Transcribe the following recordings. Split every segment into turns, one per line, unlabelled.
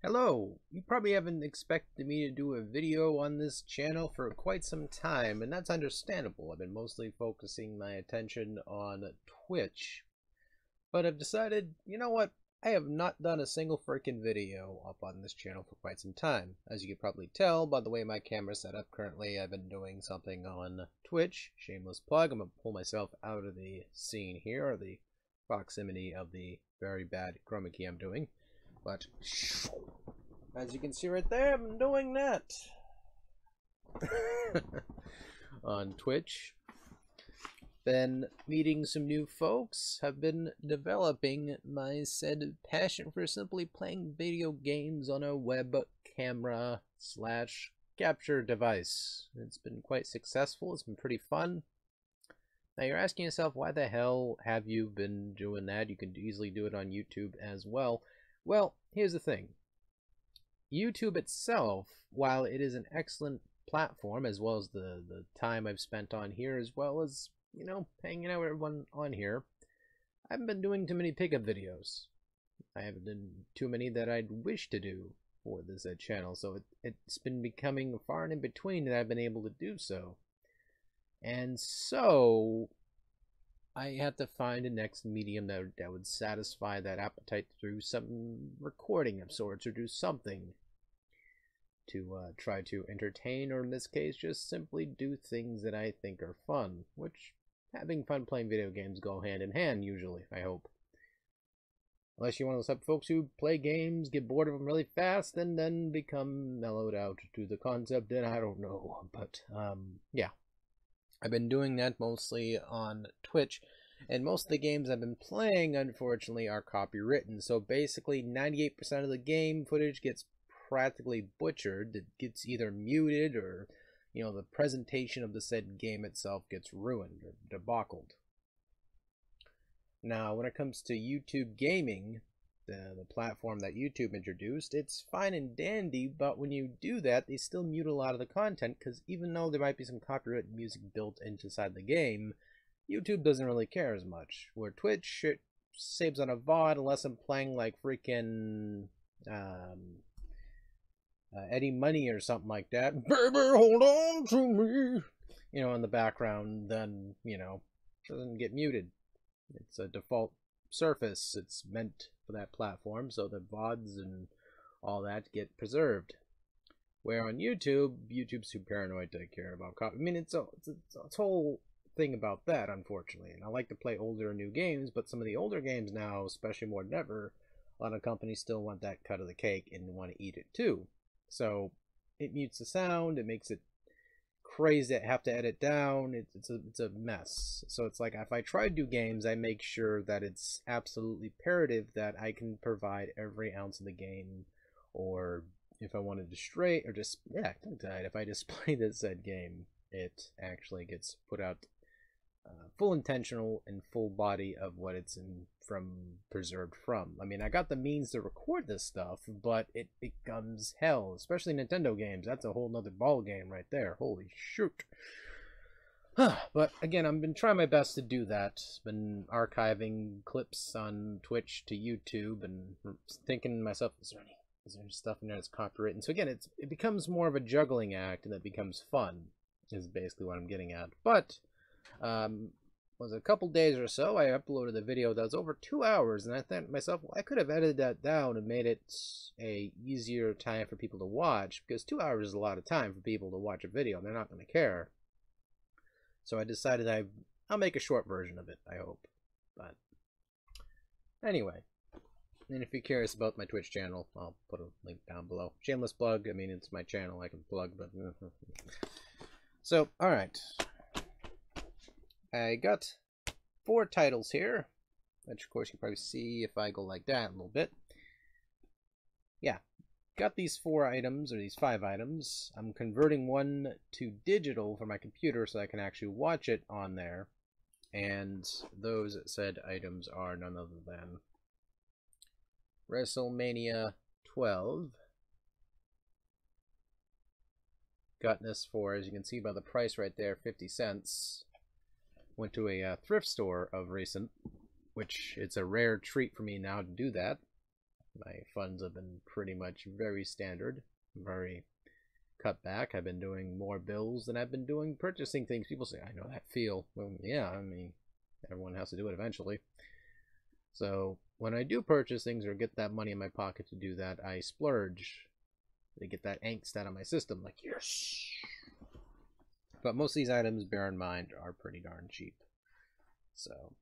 Hello! You probably haven't expected me to do a video on this channel for quite some time, and that's understandable. I've been mostly focusing my attention on Twitch. But I've decided, you know what? I have not done a single freaking video up on this channel for quite some time. As you can probably tell by the way my camera's set up currently, I've been doing something on Twitch. Shameless plug. I'm going to pull myself out of the scene here, or the proximity of the very bad chroma key I'm doing. But as you can see right there, I'm doing that on Twitch. Been meeting some new folks, have been developing my said passion for simply playing video games on a web camera / capture device. It's been quite successful, it's been pretty fun. Now you're asking yourself, why the hell have you been doing that? You can easily do it on YouTube as well. Well, here's the thing. YouTube itself, while it is an excellent platform, as well as the time I've spent on here, as well as, you know, hanging out with everyone on here, I haven't been doing too many pickup videos. I haven't done too many that I'd wish to do for this channel, so it's been becoming far and in between that I've been able to do so. And so I had to find a next medium that would satisfy that appetite through some recording of sorts, or do something to try to entertain, or in this case just simply do things that I think are fun, which having fun playing video games go hand in hand usually, I hope. Unless you're one of those type of folks who play games, get bored of them really fast, and then become mellowed out to the concept, then I don't know. But yeah. I've been doing that mostly on Twitch, and most of the games I've been playing, unfortunately, are copywritten. So basically, 98% of the game footage gets practically butchered. It gets either muted, or, you know, the presentation of the said game itself gets ruined or debauched. Now, when it comes to YouTube gaming, the platform that YouTube introduced, it's fine and dandy, but when you do that, they still mute a lot of the content, because even though there might be some copyrighted music built inside the game, YouTube doesn't really care as much. Where Twitch, it saves on a VOD unless I'm playing like freaking Eddie Money or something like that. Baby, hold on to me, you know, in the background, then, you know, it doesn't get muted. It's a default surface. It's meant for that platform, so the VODs and all that get preserved. Where on YouTube's too paranoid to care about copy. I mean, it's a whole thing about that, unfortunately. And I like to play older and new games, but some of the older games now, especially more than ever, a lot of companies still want that cut of the cake and want to eat it too. So it mutes the sound, it makes it crazy to have to edit down. It's a mess. So it's like, if I try to do games, I make sure that it's absolutely imperative that I can provide every ounce of the game, or if I wanted to stray, or just, yeah, if I just play this said game, it actually gets put out full intentional and full body of what it's preserved from. I mean, I got the means to record this stuff, but it becomes hell, especially Nintendo games. That's a whole nother ball game right there. Holy shoot. But again, I've been trying my best to do that. Been archiving clips on Twitch to YouTube, and thinking to myself, is there stuff in there that's copyrighted? So again, it becomes more of a juggling act, and it becomes fun, is basically what I'm getting at. But was a couple days or so, I uploaded a video that was over 2 hours, and I thought to myself, well, I could have edited that down and made it a easier time for people to watch, because 2 hours is a lot of time for people to watch a video, and they're not going to care. So I decided I'll make a short version of it, I hope. But anyway, and if you're curious about my Twitch channel, I'll put a link down below. Shameless plug. I mean, it's my channel, I can plug, but so alright, I got 4 titles here, which of course you can probably see if I go like that a little bit. Yeah, got these 4 items, or these 5 items. I'm converting one to digital for my computer so I can actually watch it on there. And those said items are none other than WrestleMania 12. Got this for, as you can see by the price right there, 50 cents. Went to a thrift store of recent, which it's a rare treat for me now to do that. My funds have been pretty much very standard, very cut back. I've been doing more bills than I've been doing purchasing things. People say, I know that feel. Well, yeah, I mean, everyone has to do it eventually. So when I do purchase things or get that money in my pocket to do that, I splurge to get that angst out of my system. Like, yes! But most of these items, bear in mind, are pretty darn cheap. So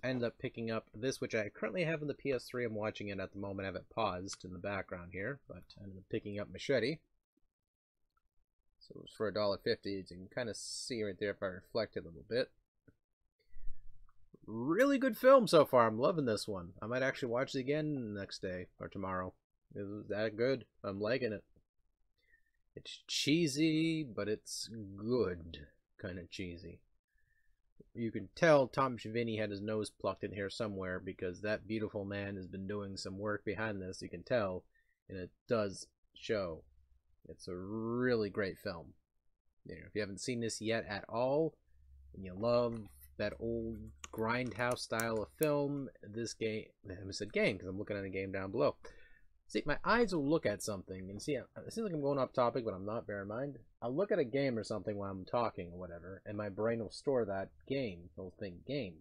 I ended up picking up this, which I currently have in the PS3. I'm watching it at the moment. I have it paused in the background here, but I ended up picking up Machete. So it was for $1.50. You can kind of see right there if I reflect it a little bit. Really good film so far. I'm loving this one. I might actually watch it again the next day or tomorrow. It was that good. I'm liking it. It's cheesy, but it's good kind of cheesy. You can tell Tom Savini had his nose plucked in here somewhere, because that beautiful man has been doing some work behind this. You can tell, and it does show. It's a really great film. You know, if you haven't seen this yet at all, and you love that old grindhouse style of film, this game, I said game because I'm looking at a game down below. See, my eyes will look at something, and see, it seems like I'm going off topic, but I'm not, bear in mind. I'll look at a game or something while I'm talking or whatever, and my brain will store that game. It'll think game.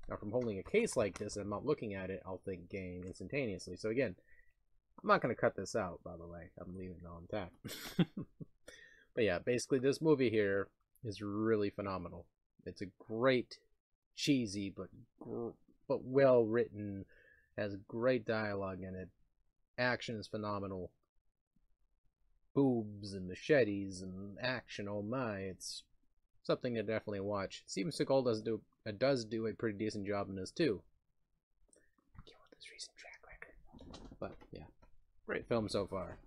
Now, if I'm holding a case like this and I'm not looking at it, I'll think game instantaneously. So again, I'm not going to cut this out, by the way. I'm leaving it all intact. But yeah, basically this movie here is really phenomenal. It's a great, cheesy, but well written, has great dialogue in it. Action is phenomenal. Boobs and machetes and action, oh my, it's something to definitely watch. Steven Seagal does do a pretty decent job in this too. Kill with this recent track record. But yeah, great film so far.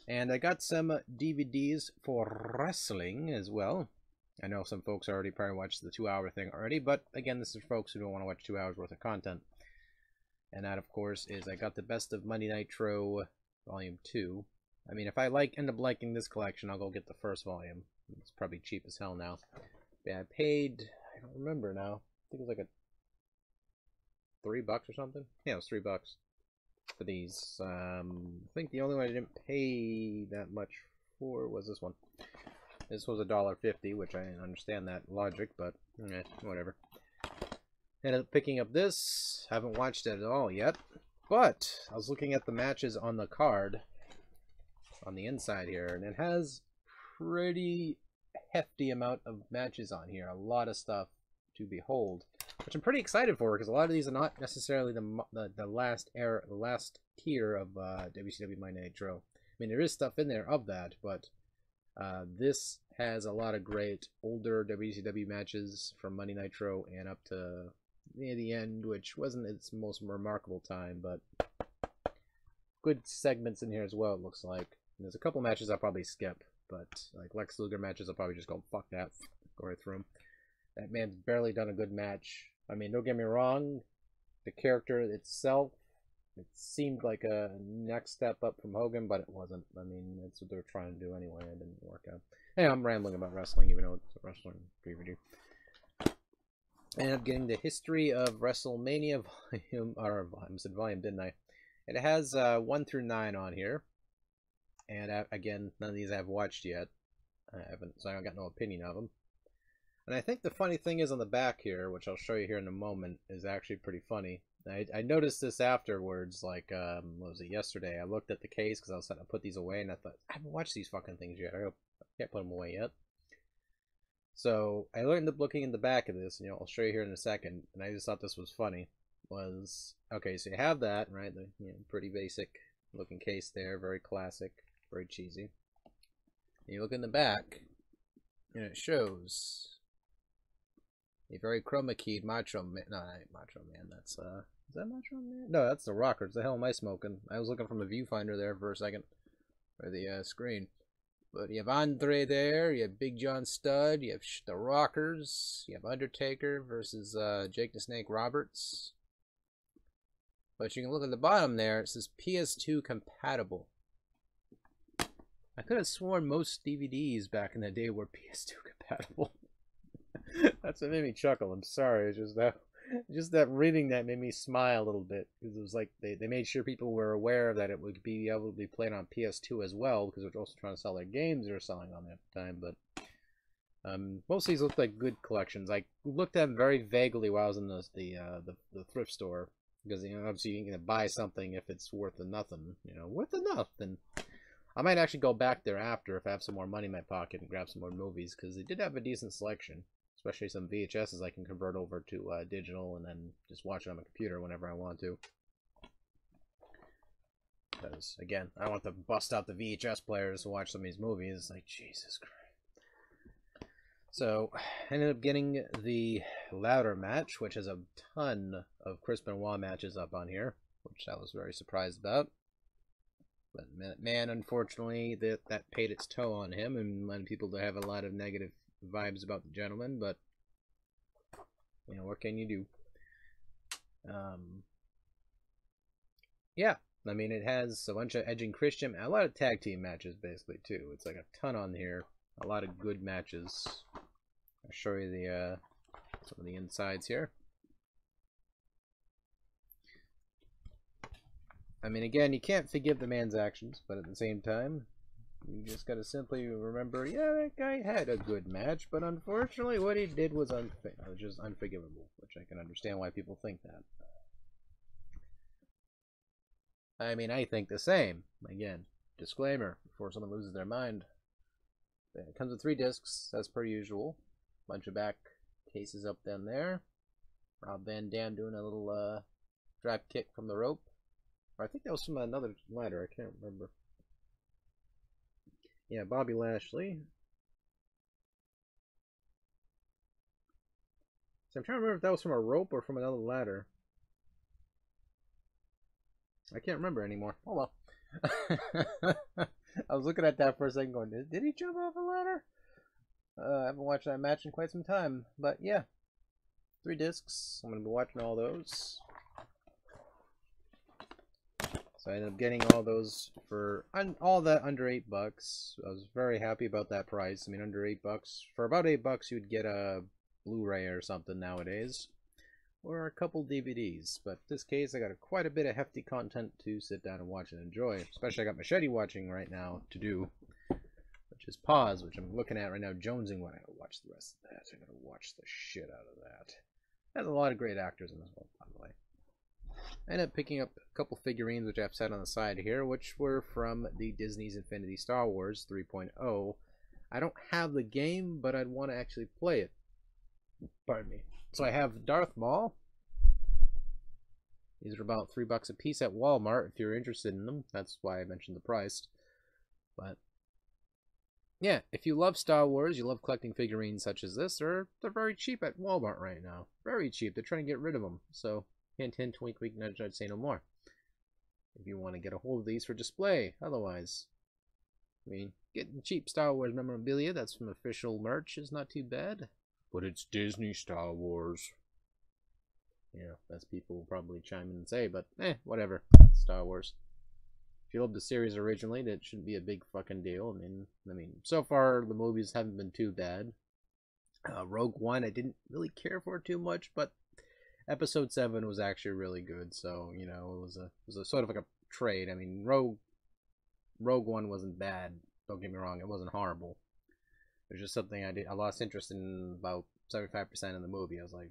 And I got some DVDs for wrestling as well. I know some folks already probably watched the 2-hour thing already, but again, this is for folks who don't want to watch 2 hours worth of content. And that, of course, is I got the Best of Monday Nitro Volume 2. I mean, if I end up liking this collection, I'll go get the first volume. It's probably cheap as hell now. Yeah, I paid, I don't remember now. I think it was like $3 or something. Yeah, it was $3 for these. I think the only one I didn't pay that much for was this one. This was $1.50, which I didn't understand that logic, but whatever. Ended up picking up this. Haven't watched it at all yet, but I was looking at the matches on the card on the inside here, and it has pretty hefty amount of matches on here. A lot of stuff to behold, which I'm pretty excited for, because a lot of these are not necessarily the last tier of WCW Monday Nitro. I mean, there is stuff in there of that, but this has a lot of great older WCW matches from Monday Nitro and up to near the end, which wasn't its most remarkable time, but good segments in here as well, it looks like. And there's a couple matches I'll probably skip, but like Lex Luger matches, I'll probably just go, fuck that, go right through them. That man's barely done a good match. I mean, don't get me wrong, the character itself, it seemed like a next step up from Hogan, but it wasn't. I mean, that's what they were trying to do anyway. It didn't work out. Hey, I'm rambling about wrestling, even though it's a wrestling preview. I ended up getting the History of WrestleMania volume, or I said volume, didn't I? It has 1 through 9 on here. And again, none of these I've watched yet. I haven't, so I got no opinion of them. And I think the funny thing is on the back here, which I'll show you here in a moment, is actually pretty funny. I noticed this afterwards, like, what was it, yesterday? I looked at the case because I was starting to put these away, and I thought, I haven't watched these fucking things yet. I can't put them away yet. So I ended up looking in the back of this, and I'll show you here in a second, and I just thought this was funny. Okay, so you have that, right? The pretty basic looking case there, very classic, very cheesy. And you look in the back, and it shows a very chroma keyed Macho Man. No, that ain't Macho Man. That's is that Macho Man? No, that's the Rockers. The hell am I smoking? I was looking from the viewfinder there for a second, or the screen. But you have Andre there, you have Big John Studd, you have the Rockers, you have Undertaker versus Jake the Snake Roberts. But you can look at the bottom there, it says PS2 compatible. I could have sworn most DVDs back in the day were PS2 compatible. That's what made me chuckle, I'm sorry, it's just that Just that reading that made me smile a little bit because it was like they made sure people were aware that it would be able to be played on PS2 as well because they're also trying to sell their games they're selling on that time. But most of these looked like good collections. I looked at them very vaguely while I was in the thrift store because obviously you can buy something if it's worth nothing, worth enough. And I might actually go back there after if I have some more money in my pocket and grab some more movies because they did have a decent selection. Especially some VHSs I can convert over to digital and then just watch it on my computer whenever I want to. Because, again, I want to bust out the VHS players to watch some of these movies. Like, Jesus Christ. So, I ended up getting the ladder match, which has a ton of Chris Benoit matches up on here, which I was very surprised about. But, man, unfortunately, that paid its toll on him and led people to have a lot of negative vibes about the gentleman, but what can you do? Yeah, I mean, it has a bunch of Edge and Christian, a lot of tag team matches basically too. It's like a ton on here, a lot of good matches. I'll show you the some of the insides here. I mean, again, you can't forgive the man's actions, but at the same time, you just gotta simply remember, yeah, that guy had a good match, but unfortunately what he did was just unforgivable, which I can understand why people think that. I mean, I think the same. Again, disclaimer, before someone loses their mind. It comes with 3 discs, as per usual. Bunch of back cases up down there. DanVanDam doing a little drop kick from the rope. Or I think that was from another ladder, I can't remember. Yeah, Bobby Lashley. So I'm trying to remember if that was from a rope or from another ladder. I can't remember anymore. Oh well. I was looking at that for a second going, did he jump off a ladder? I haven't watched that match in quite some time. But yeah, 3 discs. I'm going to be watching all those. So I ended up getting all those for all that under $8. I was very happy about that price. I mean, under $8. For about $8, you'd get a Blu-ray or something nowadays, or a couple DVDs. But in this case, I got quite a bit of hefty content to sit down and watch and enjoy. Especially, I got Machete watching right now to do, which is Pause, which I'm looking at right now, jonesing when I gotta watch the rest of that. I gotta watch the shit out of that. There's a lot of great actors in this one, by the way. I ended up picking up a couple figurines, which I've set on the side here, which were from the Disney's Infinity Star Wars 3.0. I don't have the game, but I'd want to actually play it. Pardon me. So I have Darth Maul. These are about $3 a piece at Walmart if you're interested in them. That's why I mentioned the price. But yeah, if you love Star Wars, you love collecting figurines such as this, they're very cheap at Walmart right now. Very cheap. They're trying to get rid of them. So hint, hint, wink, wink, nudge, nudge, say no more. If you want to get a hold of these for display, otherwise, I mean, getting cheap Star Wars memorabilia that's from official merch is not too bad. But it's Disney Star Wars. Yeah, that's people will probably chime in and say, but whatever. It's Star Wars. If you loved the series originally, that shouldn't be a big fucking deal. I mean, so far the movies haven't been too bad. Rogue One, I didn't really care for too much, but Episode 7 was actually really good, so, it was a sort of like a trade. I mean, Rogue One wasn't bad, don't get me wrong, it wasn't horrible. It was just something I lost interest in about 75% of the movie. I was like,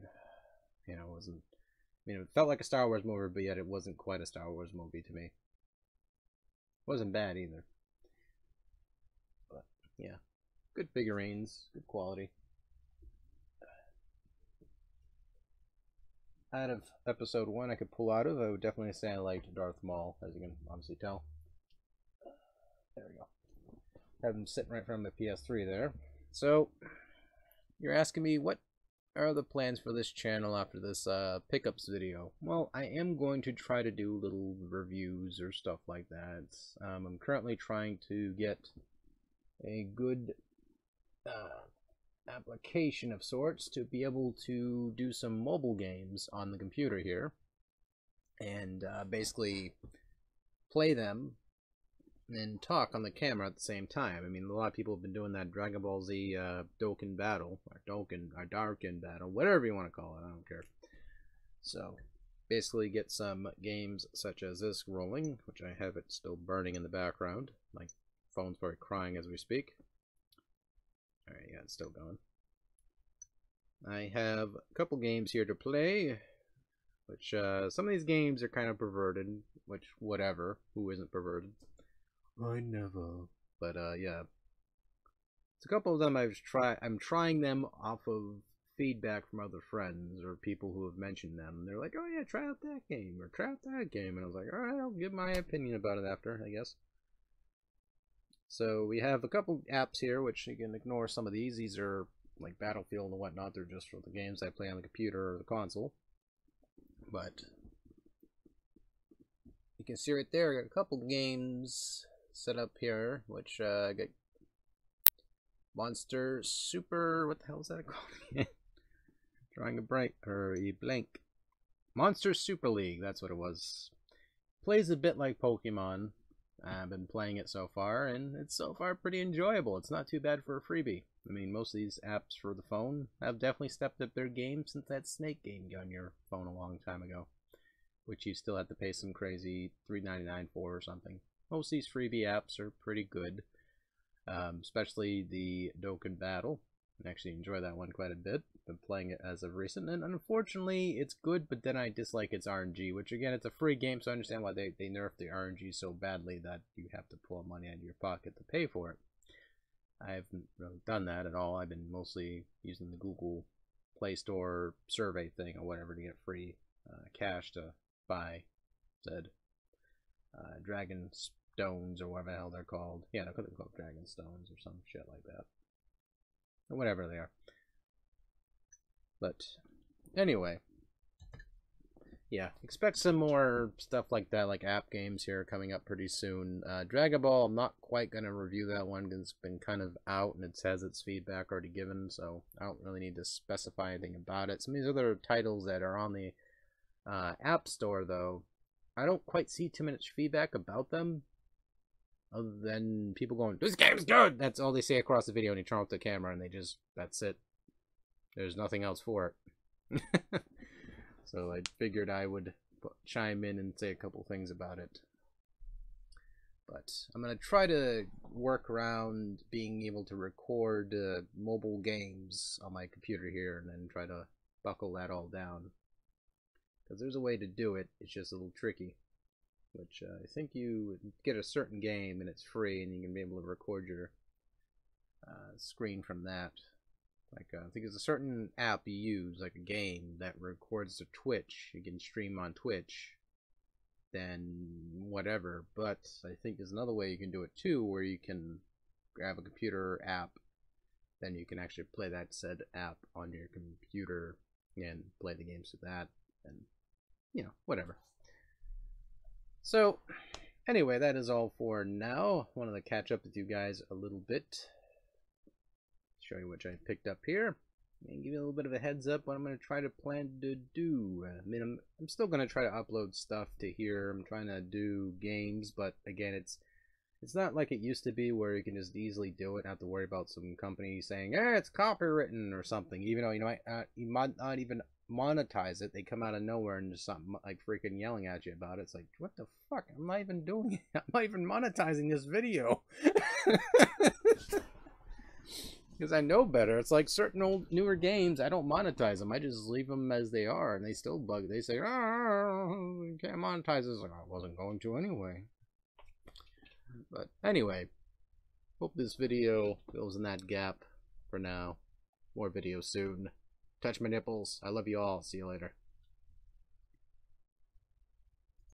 it wasn't, it felt like a Star Wars movie, but yet it wasn't quite a Star Wars movie to me. It wasn't bad either. But, yeah, good figurines, good quality. Out of Episode 1 I could pull out of, I would definitely say I liked Darth Maul, as you can obviously tell. There we go. Have him sitting right in front of the PS3 there. So, you're asking me, what are the plans for this channel after this pickups video? Well, I am going to try to do little reviews or stuff like that. I'm currently trying to get a good application of sorts to be able to do some mobile games on the computer here and basically play them and talk on the camera at the same time. I mean, a lot of people have been doing that Dragon Ball Z Dokkan battle, or Darkin battle, whatever you want to call it, I don't care. So basically get some games such as this rolling, which I have it still burning in the background. My phone's probably crying as we speak. Alright, yeah, it's still going. I have a couple games here to play, which some of these games are kind of perverted, which whatever, who isn't perverted? I never. But yeah. It's a couple of them I'm trying them off of feedback from other friends or people who have mentioned them. They're like, oh yeah, try out that game or try out that game, and I was like, alright, I'll give my opinion about it after, I guess. So we have a couple apps here, which you can ignore some of these. These are like Battlefield and whatnot. They're just for the games I play on the computer or the console. But you can see right there, I got a couple games set up here, which I got Monster Super, what the hell is that called? Drawing a blank. Monster Super League, that's what it was. Plays a bit like Pokemon. I've been playing it so far, and it's so far pretty enjoyable. It's not too bad for a freebie. I mean, most of these apps for the phone have definitely stepped up their game since that Snake game got on your phone a long time ago, which you still have to pay some crazy $3.99 for or something. Most of these freebie apps are pretty good, especially the Dokkan Battle. I actually enjoy that one quite a bit. Been playing it as of recent, and unfortunately it's good, but then I dislike its RNG, which again, it's a free game, so I understand why they nerfed the RNG so badly that you have to pull money out of your pocket to pay for it. I haven't really done that at all. I've been mostly using the Google Play Store survey thing or whatever to get free cash to buy said Dragon Stones or whatever the hell they're called. Yeah, they're called Dragon Stones or some shit like that. Or whatever they are. But anyway, yeah, expect some more stuff like that, like app games here coming up pretty soon. Dragon Ball, I'm not quite going to review that one because it's been kind of out and it has its feedback already given, so I don't really need to specify anything about it. Some of these other titles that are on the App Store, though, I don't quite see too much feedback about them, other than people going, this game's good! That's all they say across the video, and you turn off the camera and they just, that's it. There's nothing else for it. So I figured I would chime in and say a couple things about it. But I'm going to try to work around being able to record mobile games on my computer here and then try to buckle that all down. Because there's a way to do it, it's just a little tricky. Which I think you get a certain game and it's free and you can be able to record your screen from that. Like, I think there's a certain app you use, like a game, that records to Twitch. You can stream on Twitch, then whatever. But I think there's another way you can do it too, where you can grab a computer app, then you can actually play that said app on your computer and play the games with that, and, you know, whatever. So, anyway, that is all for now. I wanted to catch up with you guys a little bit. Show you what I picked up here and give you a little bit of a heads up what I'm going to try to plan to do. I mean, I'm still going to try to upload stuff to here. I'm trying to do games, but again, it's not like it used to be where you can just easily do it, not have to worry about some company saying, eh, it's copywritten or something, even though you might not even monetize it. They come out of nowhere and just something like freaking yelling at you about it. It's like, what the fuck? I'm not even doing it. I'm not even monetizing this video. Because I know better. It's like certain old newer games, I don't monetize them. I just leave them as they are, and they still bug. They say, oh, you can't monetize this. Like, I wasn't going to anyway. But anyway, hope this video fills in that gap for now. More videos soon. Touch my nipples. I love you all. See you later.